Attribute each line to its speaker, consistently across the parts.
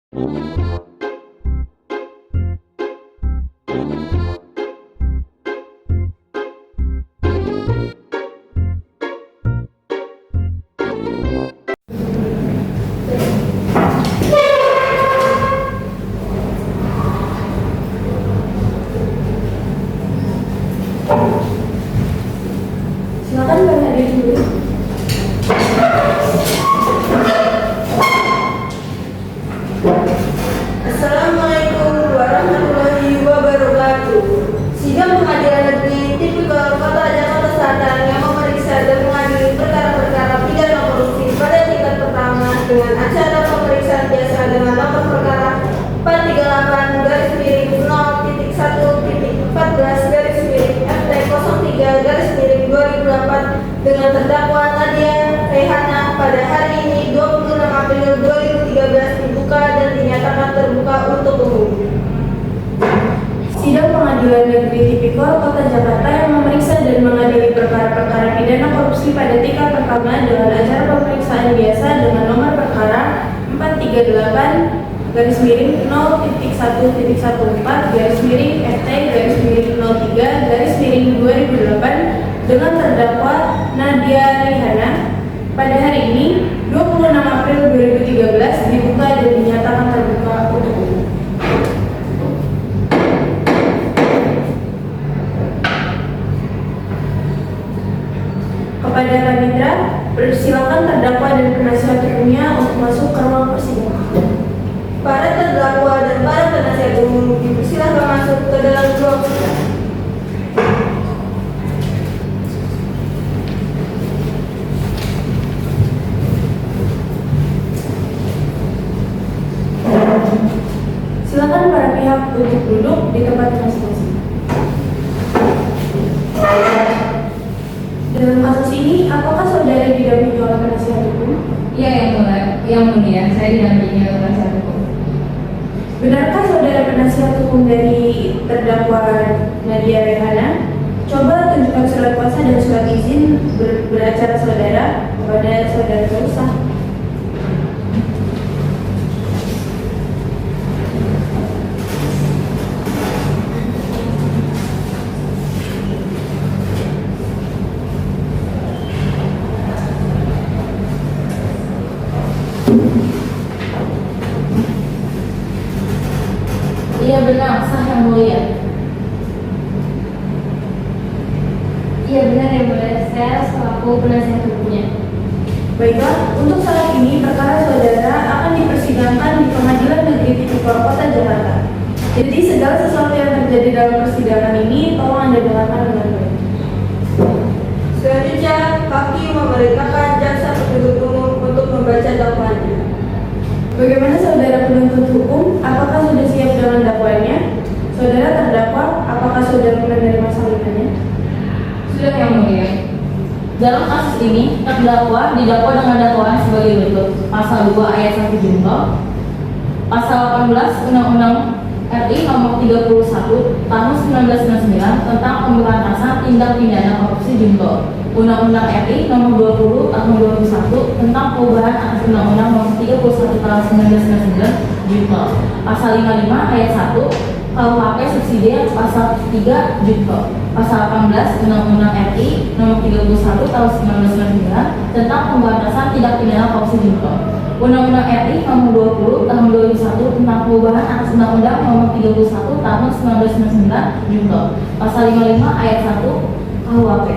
Speaker 1: Silakan berhadir dulu. Assalamualaikum warahmatullahi wabarakatuh. Sidang Pengadilan Negeri Tipikor Kota Jakarta Selatan yang memeriksa dan mengadili perkara-perkara pidana korupsi pada tingkat pertama dengan acara pemeriksaan biasa dengan nomor perkara 438/0.1-14/FT03/2008 dengan terdakwa Nadia Rehana pada hari ini 26 April 2013 dibuka dan dinyatakan terbuka untuk umum. Sidang Pengadilan Negeri Tipikor Kota Jakarta yang memeriksa dan mengadili perkara-perkara pidana korupsi pada tingkat pertama dengan acara pemeriksaan biasa dengan nomor perkara 438/0.1-14/FT-03/2008 dengan terdakwa Nadia Rehana pada hari ini 26 April 2013 dibuka dan dinyatakan terbuka untuk umum. Kepada Panitra, persilakan terdakwa dan penasihat hukumnya untuk masuk ke ruang persidangan. Para terdakwa dan para penasihat umum dipersilakan masuk ke dalam ruang sidang. Silakan para pihak untuk duduk di tempat masing-masing. Dalam kasus ini, apakah saudara didampingi oleh penasihat hukum?
Speaker 2: Iya, yang mulia, saya didampingi oleh penasihat hukum.
Speaker 1: Benarkah saudara penasihat hukum dari terdakwa Nadia Rehana? Coba tunjukkan surat kuasa dan surat izin beracara saudara kepada saudara tersangka.
Speaker 2: Iya benar, sah yang mulia. Iya benar yang mulia, saya selaku penasihat hukumnya.
Speaker 1: Baiklah, untuk saat ini perkara saudara akan dipersidangkan di Pengadilan Negeri Tipikor Kota Jakarta. Jadi segala sesuatu yang terjadi dalam persidangan ini tolong Anda dengarkan dengan baik. Selanjutnya, hakim memerintahkan jaksa penuntut umum untuk membaca dakwaannya. Bagaimana saudara penuntut hukum? Apakah sudah siap dengan dakwaannya? Saudara terdakwa, apakah saudara menerima salinannya?
Speaker 2: Sudah yang mulia. Dalam kasus ini, terdakwa didakwa dengan dakwaan sebagai berikut: Pasal 2 ayat 1 junto, Pasal 18 Undang-Undang RI Nomor 31 Tahun 1999 tentang pemberantasan tindak pidana korupsi junto, Undang-Undang RI Nomor 20 Tahun 2001 tentang perubahan atas Undang-Undang Nomor 31 Tahun 1999 junto, Pasal 55 ayat 1 KUHP subsidiar Pasal 3 junto, Pasal 18 Undang-Undang RI Nomor 31 Tahun 1999 tentang pemberantasan tindak pidana korupsi junto, Undang-Undang RI Nomor 20 Tahun 2001 tentang perubahan atas Undang-Undang Nomor 31 Tahun 1999 junto, Pasal 55 ayat 1 KUHP.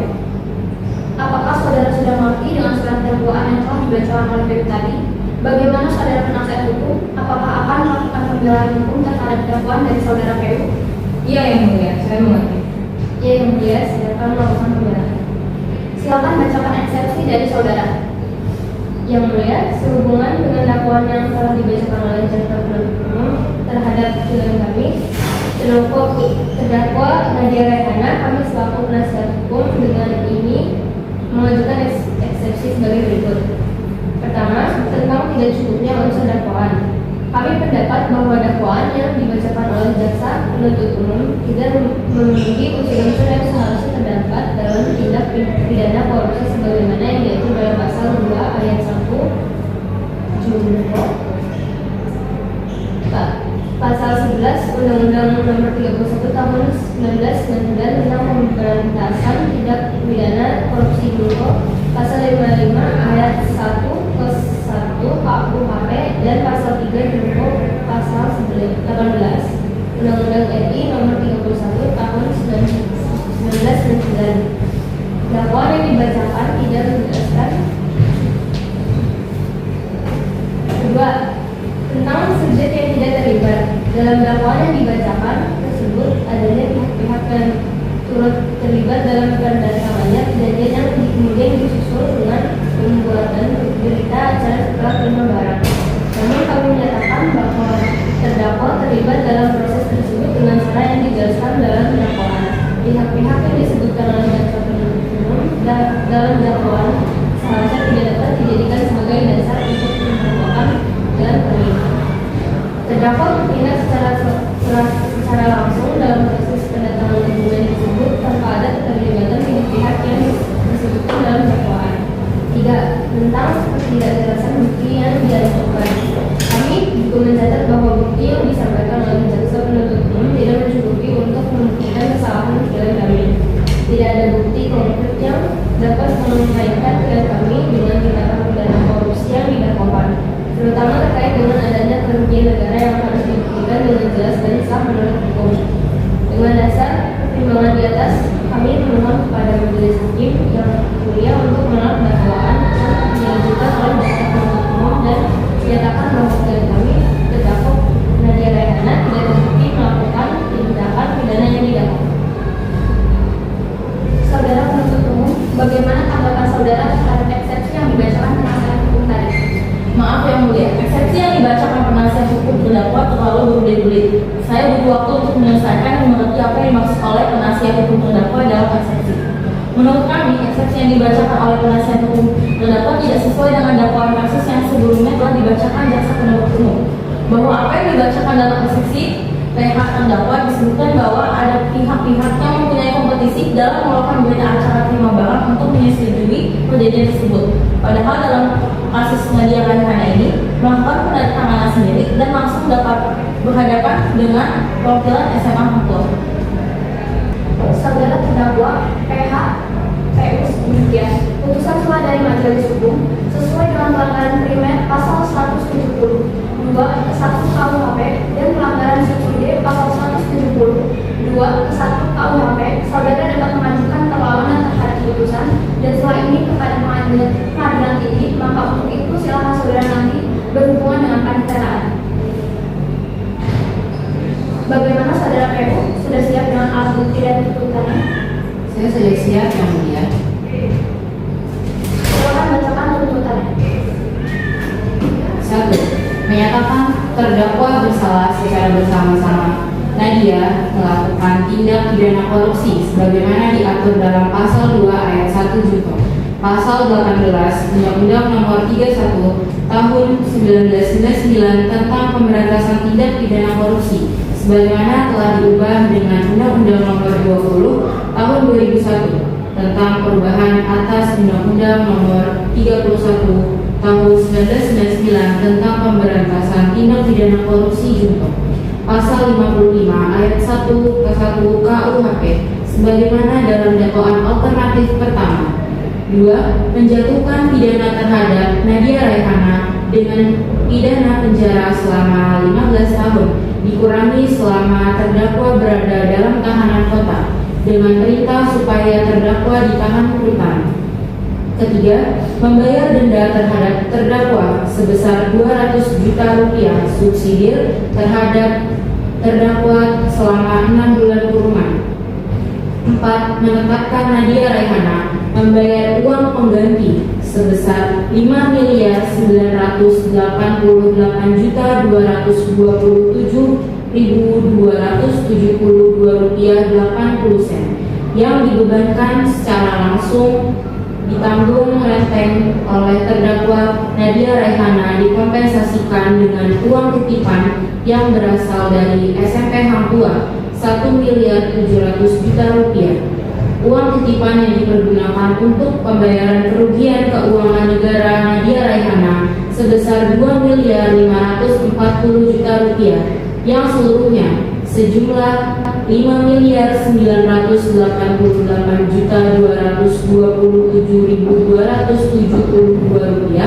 Speaker 3: Apakah saudara sudah mengerti dengan surat dakwaan yang telah dibacakan oleh PU tadi? Bagaimana saudara penasihat hukum? Apakah akan melakukan pembelaan hukum terhadap dakwaan dari saudara PU?
Speaker 2: Iya yang mulia, saya mengerti.
Speaker 3: Ya yang mulia, silakan melakukan pembelaan. Silakan bacakan eksepsi dari saudara. Yang mulia, sehubungan dengan dakwaan yang telah dibacakan oleh jaksa penuntut umum terhadap klien kami, terdakwa Nadia Rehana, kami selaku penasihat hukum dengan ini mengajukan eksepsi sebagai berikut. Pertama, tentang tidak cukupnya unsur dakwaan. Kami pendapat bahwa dakwaan yang dibacakan oleh jaksa penuntut umum tidak memiliki unsur-unsur yang seharusnya terdapat dalam tindak pidana korupsi sebagaimana yang diatur dalam pasal 2 ayat 1 junto Pasal 11 Undang-Undang Nomor 31 Tahun 1999 tentang Pemberantasan Tindak Pidana Korupsi Junto, Pasal 55 ayat 1 ke 1 KUHP dan Pasal 3 Junto Pasal 18 Undang-Undang RI Nomor 31 Tahun 1999. Dakwaan yang dibacakan tidak menjelaskan. Kedua, tentang subjek yang tidak terlibat dalam dakwaan yang dibacakan tersebut adanya pihak-pihak yang turut terlibat dalam pendatangannya kejadian yang kemudian disusul dengan pembuatan berita acara setelah terima barang. Namun kami menyatakan bahwa terdakwa terlibat dalam proses tersebut dengan cara yang dijelaskan dalam dakwaan. Pihak-pihak yang disebutkan oleh jaksa penuntut umum dalam dakwaan seharusnya tidak dapat dijadikan sebagai dasar untuk mendakwakan dan terlibat. Terdakwa bertindak secara langsung dalam proses pendatangan dokumen tersebut tanpa ada keterlibatan pihak yang disebutkan dalam dakwaan. 3. Tentang ketidakjelasan bukti yang diajukan. Kami juga mencatat bahwa bukti yang disampaikan oleh jaksa penuntut umum tidak mencukupi untuk membuktikan kesalahan klien kami. Tidak ada bukti konkret yang dapat mengaitkan klien kami dengan tindakan pidana korupsi yang didakwakan, terutama terkait dengan adanya kerugian negara yang harus dibuktikan dengan jelas dan sah menurut hukum. Dengan dasar pertimbangan di atas, kami memohon kepada majelis hakim yang mulia untuk menolak dakwaan yang diajukan oleh jaksa penuntut umum dan menyatakan bahwa klien kami terdakwa Nadia Raihana tidak terbukti melakukan tindakan pidana yang didakwakan. Saudara penuntut umum, bagaimana tanggapan saudara terhadap eksepsi yang dibacakan penasihat hukum tadi?
Speaker 2: Maaf yang mulia, eksepsi yang dibacakan penasihat hukum terdakwa terlalu berbelit-belit. Saya butuh waktu untuk menyelesaikan dan mengerti apa yang dimaksud oleh penasihat hukum terdakwa dalam eksepsi. Menurut kami, eksepsi yang dibacakan oleh penasihat hukum terdakwa tidak sesuai dengan dakwaan kasus yang sebelumnya telah dibacakan jaksa penuntut umum. Bahwa apa yang dibacakan dalam eksepsi PH terdakwa disebutkan bahwa ada pihak-pihak yang mempunyai kompetisi dalam melakukan berita acara terima barang untuk menyetujui kejadian tersebut. Padahal dalam kasus Nadia Raihana ini melakukan pendatanganan sendiri dan langsung dapat berhadapan dengan perwakilan SMA Hangtua.
Speaker 3: Saudara terdakwa PH PU demikian. Putusan selah dari majelis hukum sesuai dengan pelanggaran primer pasal 170 2 ke 1 KUHP dan pelanggaran subsidi pasal 170 2 ke 1 KUHP. Saudara dapat mengajukan perlawanan terhadap putusan dan setelah ini kepada pengadilan tinggi, maka untuk itu silakan saudara nanti berhubungan dengan paniteraan. Bagaimana saudara PU? Sudah siap dengan alat bukti dan tuntutannya?
Speaker 4: Saya sudah siap yang mulia.
Speaker 3: Silakan bacakan tuntutannya.
Speaker 4: 1. Menyatakan terdakwa bersalah secara bersama-sama Nadia melakukan tindak pidana korupsi sebagaimana diatur dalam pasal 2 ayat 1 junto pasal 18 Undang-Undang Nomor 31 Tahun 1999 tentang Pemberantasan Tindak Pidana Korupsi sebagaimana telah diubah dengan Undang-Undang Nomor 20 Tahun 2001 tentang perubahan atas Undang-Undang Nomor 31 Tahun 1999 tentang Pemberantasan Tindak Pidana Korupsi junto pasal 55 ayat 1 ke 1 KUHP sebagaimana dalam dakwaan alternatif pertama. 2. Menjatuhkan pidana terhadap Nadia Raihana dengan pidana penjara selama 15 tahun dikurangi selama terdakwa berada dalam tahanan kota dengan perintah supaya terdakwa ditahan rutan. Ketiga, membayar denda terhadap terdakwa sebesar 200 juta rupiah subsidiar terhadap terdakwa selama 6 bulan kurungan. 4. Menetapkan Nadia Raihana membayar uang pengganti sebesar 5.988.227.270 rupiah 80 sen yang dibebankan secara langsung ditanggung renteng oleh terdakwa Nadia Raihana dikompensasikan dengan uang titipan yang berasal dari SMP Hangtua 1.700.000.000 rupiah. Uang titipan yang dipergunakan untuk pembayaran kerugian keuangan negara Nadia Raihana sebesar Rp2.540.000.000 yang seluruhnya sejumlah Rp5.928.227.272,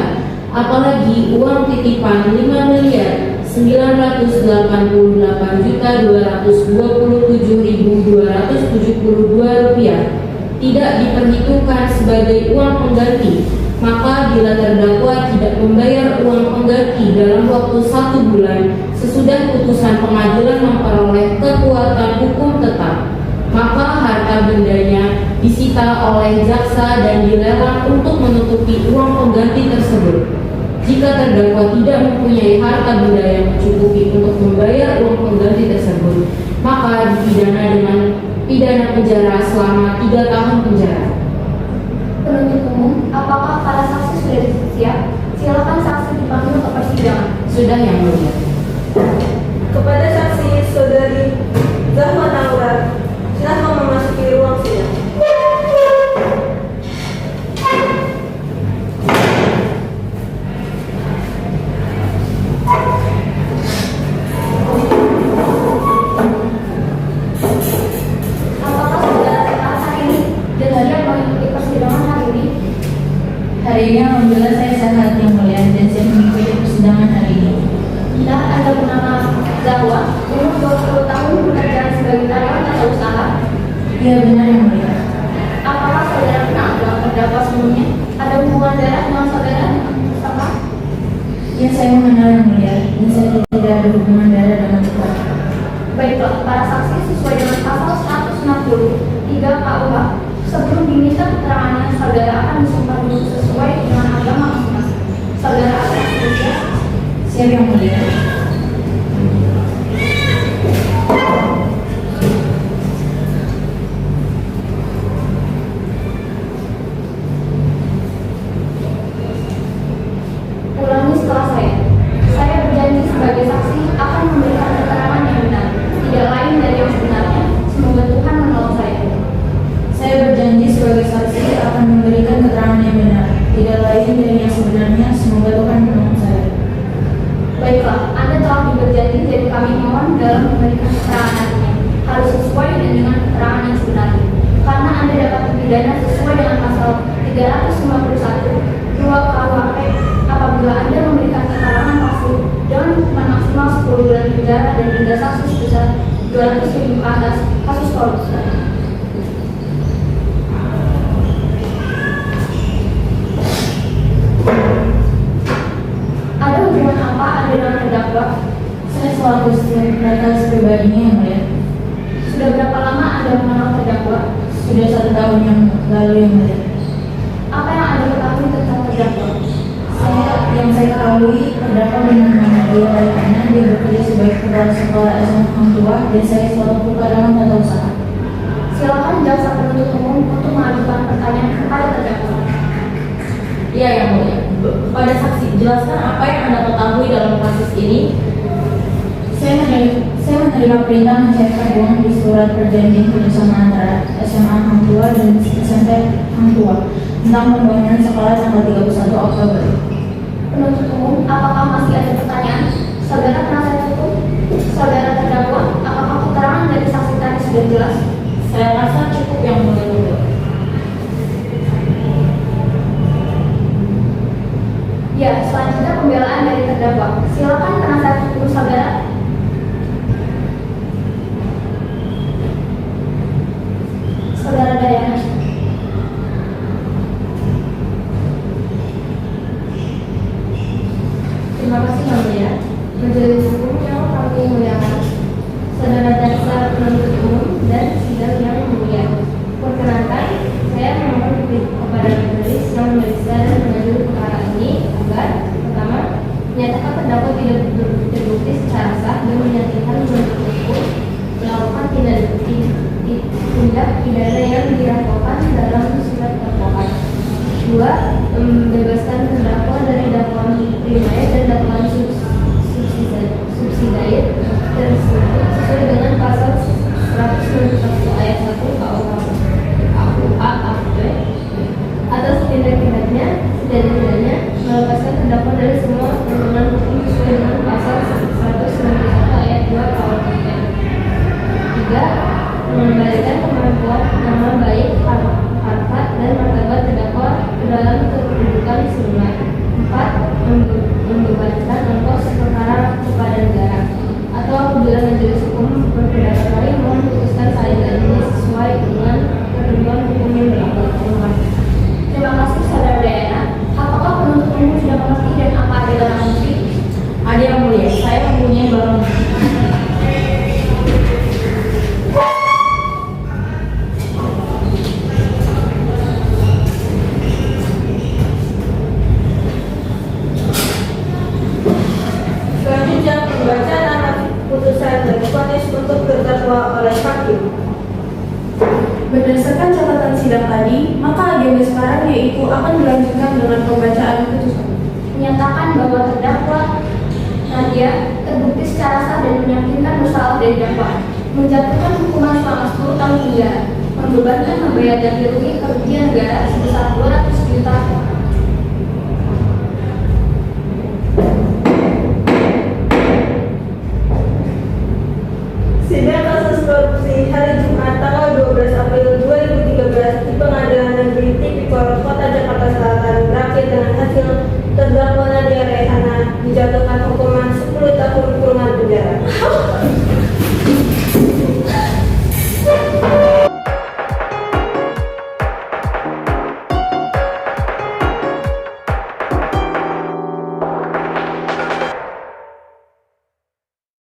Speaker 4: apalagi uang titipan Rp5.998.227.272 tidak diperhitungkan sebagai uang pengganti, maka bila terdakwa tidak membayar uang pengganti dalam waktu 1 bulan sesudah putusan pengadilan memperoleh kekuatan hukum tetap, maka harta bendanya disita oleh jaksa dan dilelang untuk menutupi uang pengganti tersebut. Jika terdakwa tidak mempunyai harta benda yang mencukupi untuk membayar uang pengganti tersebut, maka dipidana dengan pidana penjara selama 3 tahun penjara.
Speaker 3: Penuntut umum, apakah para saksi sudah siap? Silakan saksi dipanggil ke persidangan.
Speaker 4: Sudah, Yang Mulia.
Speaker 1: Kepada saksi Saudari Zahma Naura, silakan memasuki ruang sidang.
Speaker 3: Apakah saudara sehat hari ini dan siap mengikuti persidangan hari ini?
Speaker 2: Hari ini alhamdulillah saya sehat Yang Mulia dan siap mengikuti persidangan hari ini.
Speaker 3: Bila Anda bernama Zahwa, umur 20 tahun, bekerja sebagai karyawan atau usaha.
Speaker 2: Iya benar Yang Mulia.
Speaker 3: Apakah saudara kenal dengan terdakwa sebelumnya? Ada hubungan darah dengan saudara? Sama?
Speaker 2: Iya saya mengenal Yang Mulia dan saya tidak ada hubungan darah dengan kita.
Speaker 3: Baiklah, para saksi sesuai dengan pasal 160 3 KUH, sebelum diminta keterangannya, saudara akan disumpah dulu sesuai dengan agama masing-masing. Saudara akan bersiap.
Speaker 2: Siap Yang Mulia.
Speaker 3: Ulangi setelah saya. Saya berjanji sebagai saksi akan memberikan keterangan yang benar, tidak lain dari yang sebenarnya. Semoga Tuhan menolong saya.
Speaker 2: Saya berjanji sebagai saksi akan memberikan keterangan yang benar, tidak lain dari yang sebenarnya. Semoga Tuhan menolong saya.
Speaker 3: Baiklah, Anda telah berjanji dan kami mohon dalam memberikan keterangan nantinya harus sesuai dan dengan keterangan yang sebenarnya. Karena Anda dapat dipidana sesuai dengan pasal 351 2 KUHP apabila Anda memberikan keterangan palsu dengan hukuman maksimal 10 bulan penjara dan denda sanksi sebesar 200.000 ke atas kasus korupsi. Ada hubungan apa Anda dengan terdakwa?
Speaker 2: Saya selaku data pribadinya Yang Mulia.
Speaker 3: Sudah berapa lama Anda mengenal terdakwa?
Speaker 2: Sudah 1 tahun yang lalu Yang Mulia.
Speaker 3: Apa yang Anda ketahui tentang terdakwa?
Speaker 2: Yang saya ketahui terdakwa bernama Nadia Raihana, dia bekerja sebagai kepala sekolah SMA Hang Tua dan saya selaku karyawan tata usaha.
Speaker 3: Silakan jaksa penuntut umum untuk mengajukan pertanyaan kepada terdakwa.
Speaker 2: Iya Yang Mulia. Kepada saksi, jelaskan apa yang Anda ketahui dalam kasus ini. Saya menerima perintah mencairkan uang di surat perjanjian kerjasama antara SMA Hang Tua dan SMP Hang Tua tentang pembangunan sekolah tanggal 31 Oktober.
Speaker 3: Penuntut umum, apakah masih ada pertanyaan? Saudara penasihat hukum, saudara terdakwa, apakah keterangan dari saksi tadi sudah jelas?
Speaker 2: Saya rasa cukup Yang Mulia.
Speaker 3: Ya, selanjutnya pembelaan dari terdakwa. Silakan penasihat hukum saudara. Saudara Dayana.
Speaker 5: Terima kasih Yang Mulia. Majelis hukum yang kami muliakan, saudara jaksa penuntut umum dan sidang yang mulia. Perkenankan, saya memohon kepada majelis yang memeriksa dan mengadili perkara ini agar pertama, menyatakan terdakwa tidak terbukti secara sah dan menyatakan penuntut hukum melakukan tindak pidana yang dirapokan dalam surat dakwaan. 2. Membebaskan terdakwa dari dakwaan primer dan dakwaan subsidiar tersebut sesuai dengan pasal 191 ayat 1 KUHP atas tindak-tindaknya melepaskan terdakwa dari semua
Speaker 1: difonis untuk terdakwa oleh hakim.
Speaker 6: Berdasarkan catatan sidang tadi, maka agenda sekarang yaitu akan dilanjutkan dengan pembacaan putusan.
Speaker 5: Menyatakan bahwa terdakwa Nadia terbukti secara sah dan meyakinkan bersalah dari dakwaan, menjatuhkan hukuman selama 10 tahun penjara, membebankan membayar ganti rugi kerugian negara sebesar 200